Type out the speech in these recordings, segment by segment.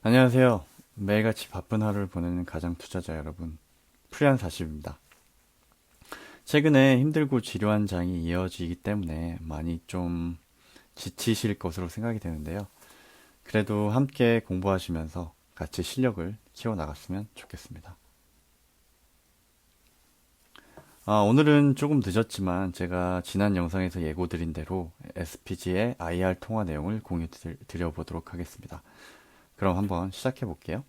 안녕하세요. 매일같이 바쁜 하루를 보내는 가장 투자자 여러분, 프리한40입니다. 최근에 힘들고 지루한 장이 이어지기 때문에 많이 좀 지치실 것으로 생각이 되는데요. 그래도 함께 공부하시면서 같이 실력을 키워나갔으면 좋겠습니다. 오늘은 조금 늦었지만 제가 지난 영상에서 예고드린 대로 SPG의 IR 통화 내용을 공유 드려보도록 하겠습니다. 그럼 한번 시작해 볼게요.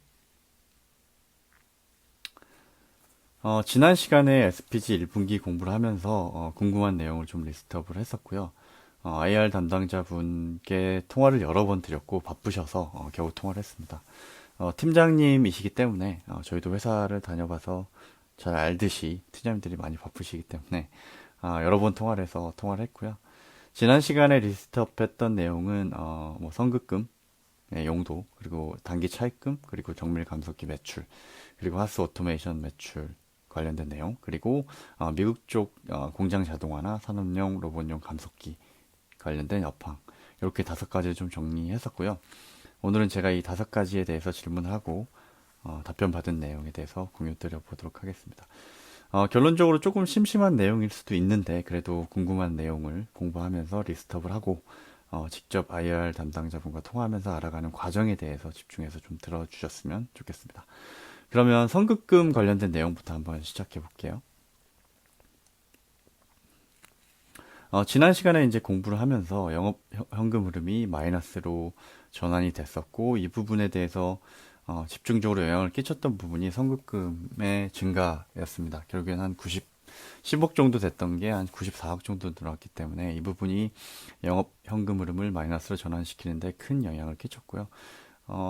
지난 시간에 SPG 1분기 공부를 하면서 궁금한 내용을 좀 리스트업을 했었고요. IR 담당자분께 통화를 여러 번 드렸고 바쁘셔서 겨우 통화를 했습니다. 팀장님이시기 때문에 저희도 회사를 다녀봐서 잘 알듯이 팀장님들이 많이 바쁘시기 때문에 여러 번 통화를 해서 통화를 했고요. 지난 시간에 리스트업 했던 내용은 뭐 선급금 용도, 그리고 단기 차입금, 그리고 정밀 감속기 매출, 그리고 하스 오토메이션 매출 관련된 내용, 그리고 미국 쪽 공장 자동화나 산업용 로봇용 감속기 관련된 여팡, 이렇게 5가지를 좀 정리했었고요. 오늘은 제가 이 5가지에 대해서 질문을 하고 답변 받은 내용에 대해서 공유 드려보도록 하겠습니다. 결론적으로 조금 심심한 내용일 수도 있는데 그래도 궁금한 내용을 공부하면서 리스트업을 하고 직접 IR 담당자분과 통화하면서 알아가는 과정에 대해서 집중해서 좀 들어주셨으면 좋겠습니다. 그러면 선급금 관련된 내용부터 한번 시작해 볼게요. 지난 시간에 이제 공부를 하면서 영업 현금 흐름이 마이너스로 전환이 됐었고, 이 부분에 대해서 집중적으로 영향을 끼쳤던 부분이 선급금의 증가였습니다. 결국엔 한 10억 정도 됐던 게 한 94억 정도 늘어났기 때문에 이 부분이 영업 현금 흐름을 마이너스로 전환시키는데 큰 영향을 끼쳤고요.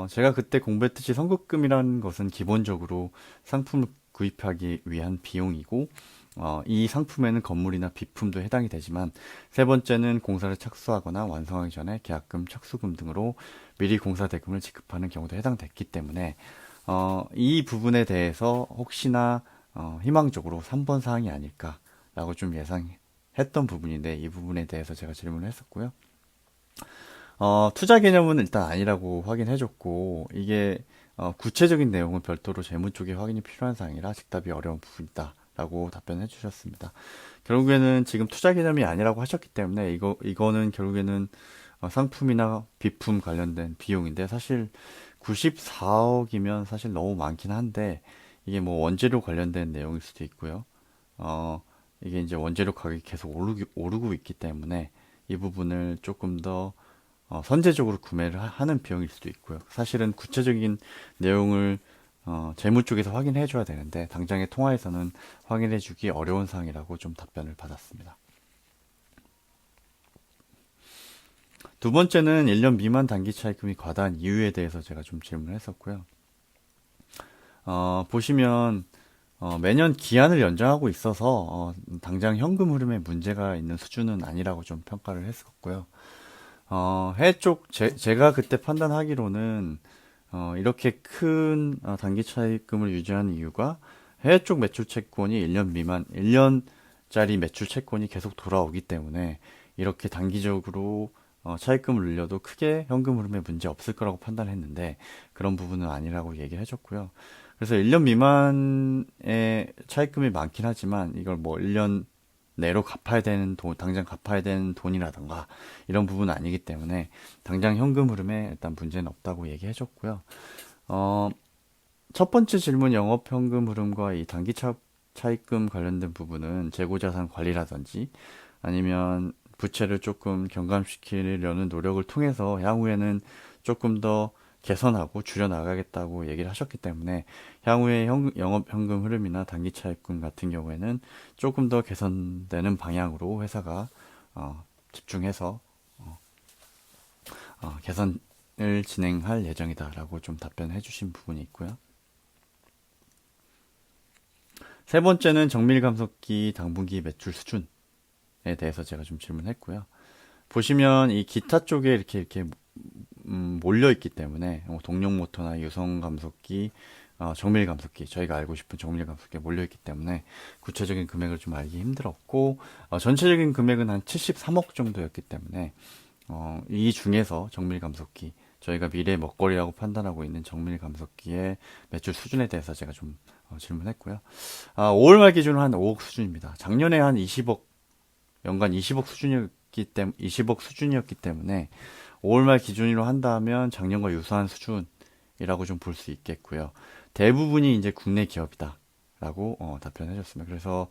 제가 그때 공부했듯이 선급금이라는 것은 기본적으로 상품을 구입하기 위한 비용이고, 이 상품에는 건물이나 비품도 해당이 되지만, 세 번째는 공사를 착수하거나 완성하기 전에 계약금, 착수금 등으로 미리 공사 대금을 지급하는 경우도 해당됐기 때문에, 이 부분에 대해서 혹시나 희망적으로 3번 사항이 아닐까라고 좀 예상했던 부분인데, 이 부분에 대해서 제가 질문을 했었고요. 투자 개념은 일단 아니라고 확인해줬고, 이게 구체적인 내용은 별도로 재무 쪽에 확인이 필요한 사항이라 즉답이 어려운 부분이다. 라고 답변해 주셨습니다. 결국에는 지금 투자 개념이 아니라고 하셨기 때문에 이거는 결국에는 상품이나 비품 관련된 비용인데 사실 94억이면 사실 너무 많긴 한데 이게 뭐 원재료 관련된 내용일 수도 있고요. 이게 이제 원재료 가격이 계속 오르고 있기 때문에 이 부분을 조금 더 선제적으로 구매를 하는 비용일 수도 있고요. 사실은 구체적인 내용을 재무 쪽에서 확인해 줘야 되는데 당장의 통화에서는 확인해 주기 어려운 사항이라고 좀 답변을 받았습니다. 두 번째는 1년 미만 단기 차입금이 과다한 이유에 대해서 제가 좀 질문을 했었고요. 보시면 매년 기한을 연장하고 있어서 당장 현금 흐름에 문제가 있는 수준은 아니라고 좀 평가를 했었고요. 해외 쪽 제가 그때 판단하기로는 이렇게 큰 단기 차입금을 유지하는 이유가 해외 쪽 매출 채권이 1년 미만, 1년짜리 매출 채권이 계속 돌아오기 때문에 이렇게 단기적으로 차입금을 늘려도 크게 현금 흐름에 문제 없을 거라고 판단했는데 그런 부분은 아니라고 얘기를 해줬고요. 그래서 1년 미만의 차입금이 많긴 하지만 이걸 뭐 1년 내로 갚아야 되는 돈, 당장 갚아야 되는 돈이라던가 이런 부분은 아니기 때문에 당장 현금 흐름에 일단 문제는 없다고 얘기해줬고요. 어, 첫 번째 질문 영업 현금 흐름과 이 단기 차입금 관련된 부분은 재고자산 관리라든지 아니면 부채를 조금 경감시키려는 노력을 통해서 향후에는 조금 더 개선하고 줄여나가겠다고 얘기를 하셨기 때문에 향후에 영업 현금 흐름이나 단기 차입금 같은 경우에는 조금 더 개선되는 방향으로 회사가 집중해서 개선을 진행할 예정이다라고 좀 답변해 주신 부분이 있고요. 세 번째는 정밀 감속기 당분기 매출 수준에 대해서 제가 좀 질문했고요. 보시면 이 기타 쪽에 이렇게 몰려 있기 때문에 동력 모터나 유성 감속기, 정밀 감속기, 저희가 알고 싶은 정밀 감속기가 몰려 있기 때문에 구체적인 금액을 좀 알기 힘들었고 전체적인 금액은 한 73억 정도였기 때문에 이 중에서 정밀 감속기 저희가 미래 먹거리라고 판단하고 있는 정밀 감속기의 매출 수준에 대해서 제가 좀 질문했고요. 5월 말 기준으로 한 5억 수준입니다. 작년에 한 20억, 연간 20억 수준이었기 때문에 5월 말 기준으로 한다면 작년과 유사한 수준이라고 좀 볼 수 있겠고요. 대부분이 이제 국내 기업이다. 라고 답변해 줬습니다. 그래서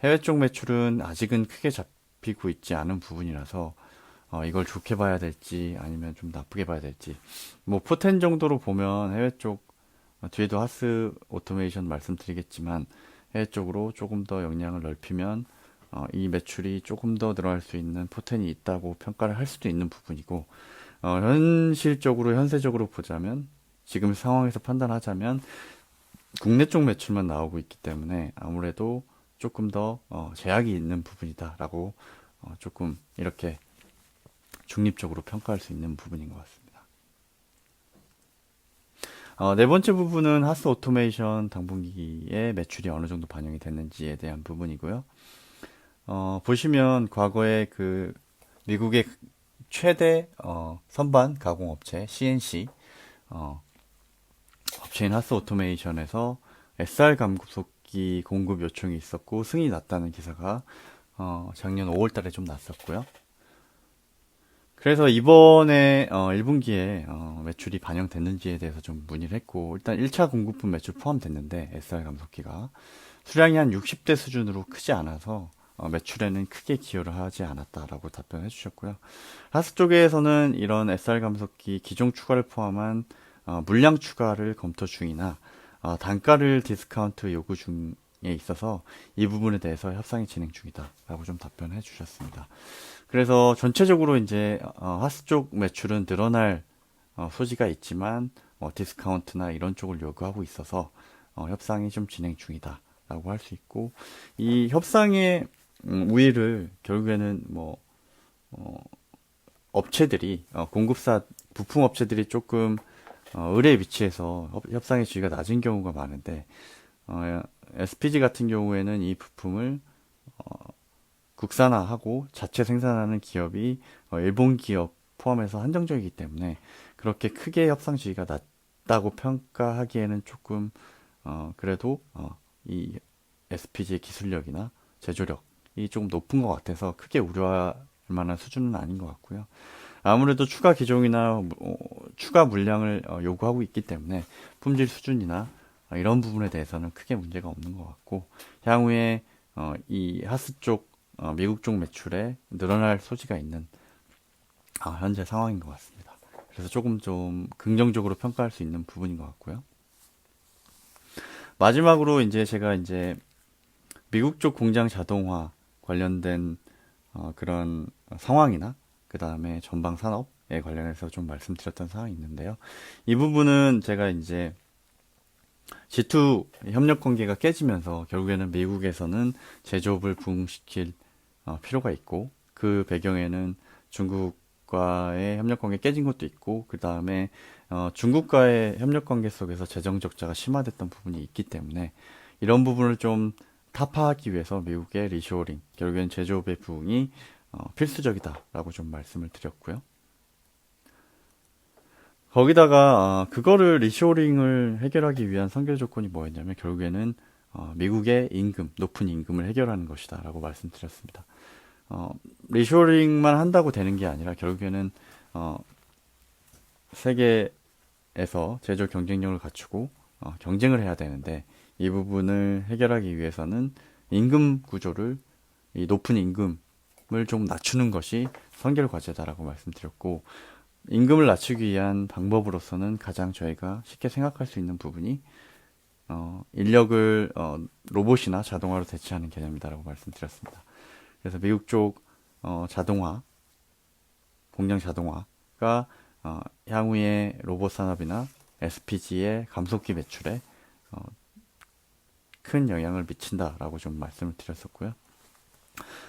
해외 쪽 매출은 아직은 크게 잡히고 있지 않은 부분이라서 이걸 좋게 봐야 될지 아니면 좀 나쁘게 봐야 될지 뭐 포텐 정도로 보면 해외 쪽 뒤에도 하스 오토메이션 말씀드리겠지만 해외 쪽으로 조금 더 역량을 넓히면 이 매출이 조금 더 늘어날 수 있는 포텐이 있다고 평가를 할 수도 있는 부분이고 현실적으로 현세적으로 보자면 지금 상황에서 판단하자면 국내 쪽 매출만 나오고 있기 때문에 아무래도 조금 더 제약이 있는 부분이다라고 조금 이렇게 중립적으로 평가할 수 있는 부분인 것 같습니다. 네 번째 부분은 하스 오토메이션 당분기에 매출이 어느 정도 반영이 됐는지에 대한 부분이고요. 보시면 과거에 그 미국의 최대 선반 가공 업체 CNC 업체인 하스 오토메이션에서 SR 감속기 공급 요청이 있었고 승인이 났다는 기사가 작년 5월 달에 좀 났었고요. 그래서 이번에 1분기에 매출이 반영됐는지에 대해서 좀 문의를 했고 일단 1차 공급분 매출 포함됐는데 SR 감속기가 수량이 한 60대 수준으로 크지 않아서 매출에는 크게 기여를 하지 않았다라고 답변해 주셨고요. 하스 쪽에서는 이런 SR 감속기 기종 추가를 포함한 물량 추가를 검토 중이나 단가를 디스카운트 요구 중에 있어서 이 부분에 대해서 협상이 진행 중이다라고 좀 답변해 주셨습니다. 그래서 전체적으로 이제 하스 쪽 매출은 늘어날 소지가 있지만 디스카운트나 이런 쪽을 요구하고 있어서 협상이 좀 진행 중이다라고 할 수 있고 이 협상의 우위를 결국에는 뭐 업체들이 공급사 부품 업체들이 조금 의뢰 위치에서 협상의 지위가 낮은 경우가 많은데 SPG 같은 경우에는 이 부품을 국산화하고 자체 생산하는 기업이 일본 기업 포함해서 한정적이기 때문에 그렇게 크게 협상 지위가 낮다고 평가하기에는 조금 그래도 이 SPG의 기술력이나 제조력이 조금 높은 것 같아서 크게 우려할 만한 수준은 아닌 것 같고요. 아무래도 추가 기종이나 추가 물량을 요구하고 있기 때문에 품질 수준이나 이런 부분에 대해서는 크게 문제가 없는 것 같고 향후에 이 하스 쪽 미국 쪽 매출에 늘어날 소지가 있는 현재 상황인 것 같습니다. 그래서 조금 좀 긍정적으로 평가할 수 있는 부분인 것 같고요. 마지막으로 이제 제가 이제 미국 쪽 공장 자동화 관련된 그런 상황이나 그 다음에 전방 산업에 관련해서 좀 말씀드렸던 사항이 있는데요. 이 부분은 제가 이제 G2 협력 관계가 깨지면서 결국에는 미국에서는 제조업을 부흥시킬 필요가 있고 그 배경에는 중국과의 협력 관계 깨진 것도 있고 그 다음에 중국과의 협력 관계 속에서 재정 적자가 심화됐던 부분이 있기 때문에 이런 부분을 좀 타파하기 위해서 미국의 리쇼어링 결국엔 제조업의 부흥이 필수적이다라고 좀 말씀을 드렸고요. 거기다가 그거를 리쇼어링을 해결하기 위한 선결 조건이 뭐였냐면 결국에는 미국의 임금, 높은 임금을 해결하는 것이다라고 말씀드렸습니다. 리쇼어링만 한다고 되는 게 아니라 결국에는 세계에서 제조 경쟁력을 갖추고 경쟁을 해야 되는데 이 부분을 해결하기 위해서는 임금 구조를 이 높은 임금을 좀 낮추는 것이 선결 과제다라고 말씀드렸고 임금을 낮추기 위한 방법으로서는 가장 저희가 쉽게 생각할 수 있는 부분이 인력을 로봇이나 자동화로 대체하는 개념이다라고 말씀드렸습니다. 그래서 미국 쪽 자동화, 공장 자동화가 향후에 로봇 산업이나 SPG의 감속기 매출에 큰 영향을 미친다라고 좀 말씀을 드렸었고요.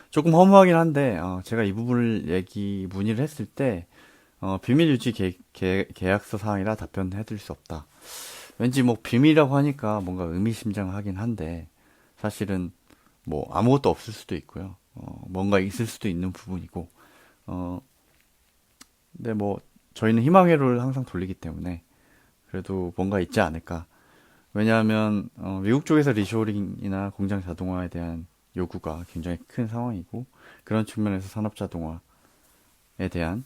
조금 허무하긴 한데 제가 이 부분을 문의를 했을 때 비밀 유지 계약서 사항이라 답변해 드릴 수 없다. 왠지 뭐 비밀이라고 하니까 뭔가 의미심장하긴 한데 사실은 뭐 아무것도 없을 수도 있고요. 뭔가 있을 수도 있는 부분이고 근데 뭐 저희는 희망회로를 항상 돌리기 때문에 그래도 뭔가 있지 않을까. 왜냐하면 미국 쪽에서 리쇼링이나 공장 자동화에 대한 요구가 굉장히 큰 상황이고 그런 측면에서 산업 자동화에 대한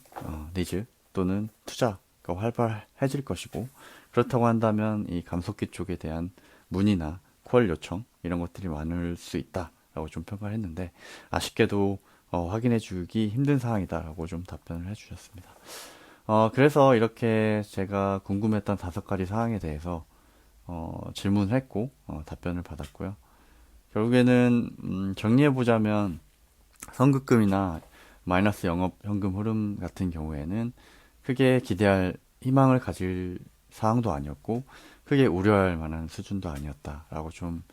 니즈 또는 투자가 활발해질 것이고 그렇다고 한다면 이 감속기 쪽에 대한 문의나 콜 요청 이런 것들이 많을 수 있다라고 좀 평가를 했는데 아쉽게도 확인해주기 힘든 사항이다라고 좀 답변을 해주셨습니다. 그래서 이렇게 제가 궁금했던 5가지 사항에 대해서 질문을 했고 답변을 받았고요. 결국에는 정리해보자면 선급금이나 마이너스 영업 현금 흐름 같은 경우에는 크게 기대할 희망을 가질 사항도 아니었고 크게 우려할 만한 수준도 아니었다라고 좀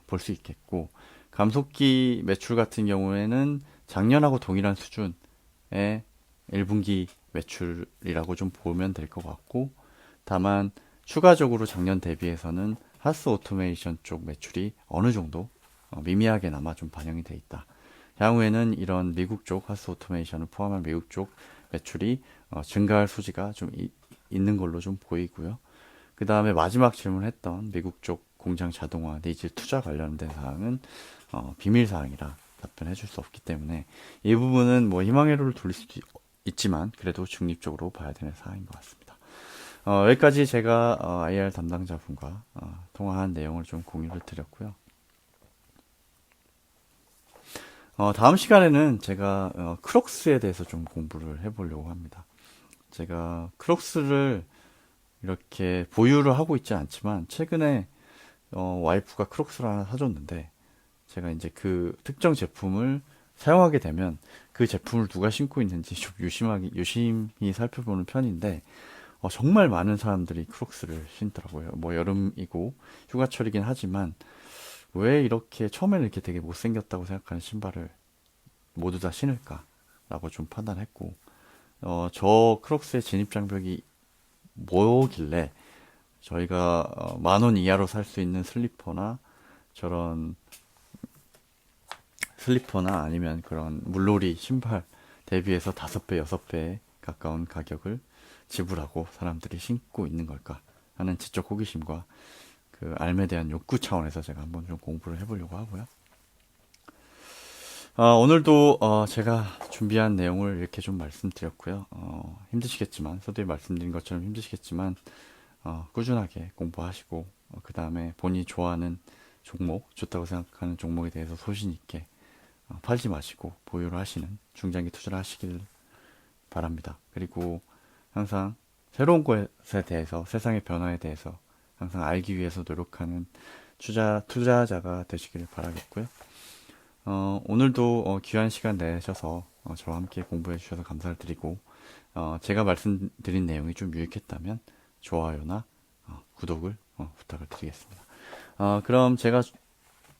볼 수 있겠고 감속기 매출 같은 경우에는 작년하고 동일한 수준의 1분기 매출이라고 좀 보면 될 것 같고 다만 추가적으로 작년 대비해서는 하스 오토메이션 쪽 매출이 어느 정도 미미하게나마 좀 반영이 돼 있다. 향후에는 이런 미국 쪽 하스 오토메이션을 포함한 미국 쪽 매출이 증가할 소지가 좀 있는 걸로 좀 보이고요. 그 다음에 마지막 질문했던 미국 쪽 공장 자동화 니즈 투자 관련된 사항은 비밀 사항이라 답변해 줄 수 없기 때문에 이 부분은 뭐 희망회로를 돌릴 수도 있지만 그래도 중립적으로 봐야 되는 사항인 것 같습니다. 여기까지 제가 IR 담당자분과 통화한 내용을 좀 공유를 드렸고요. 다음 시간에는 제가 크록스에 대해서 좀 공부를 해보려고 합니다. 제가 크록스를 이렇게 보유를 하고 있지 않지만 최근에 와이프가 크록스를 하나 사줬는데 제가 이제 그 특정 제품을 사용하게 되면 그 제품을 누가 신고 있는지 좀 유심히 살펴보는 편인데 정말 많은 사람들이 크록스를 신더라고요. 뭐 여름이고 휴가철이긴 하지만 왜 이렇게 처음에는 이렇게 되게 못생겼다고 생각하는 신발을 모두 다 신을까라고 좀 판단했고 저 크록스의 진입 장벽이 뭐길래 저희가 10,000원 이하로 살 수 있는 저런 슬리퍼나 아니면 그런 물놀이 신발 대비해서 5배, 6배에 가까운 가격을 지불하고 사람들이 신고 있는 걸까 하는 지적 호기심과 그 알에 대한 욕구 차원에서 제가 한번 좀 공부를 해보려고 하고요. 오늘도 제가 준비한 내용을 이렇게 좀 말씀드렸고요. 힘드시겠지만 서두에 말씀드린 것처럼 힘드시겠지만 꾸준하게 공부하시고 그 다음에 본인이 좋아하는 종목, 좋다고 생각하는 종목에 대해서 소신 있게 팔지 마시고 보유를 하시는 중장기 투자를 하시길 바랍니다. 그리고 항상 새로운 것에 대해서 세상의 변화에 대해서 항상 알기 위해서 노력하는 투자자가 되시길 바라겠고요. 오늘도 귀한 시간 내셔서 저와 함께 공부해 주셔서 감사를 드리고 제가 말씀드린 내용이 좀 유익했다면 좋아요나 구독을 부탁을 드리겠습니다. 그럼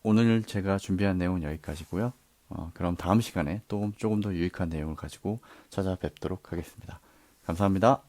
오늘 제가 준비한 내용은 여기까지고요. 그럼 다음 시간에 또 조금 더 유익한 내용을 가지고 찾아뵙도록 하겠습니다. 감사합니다.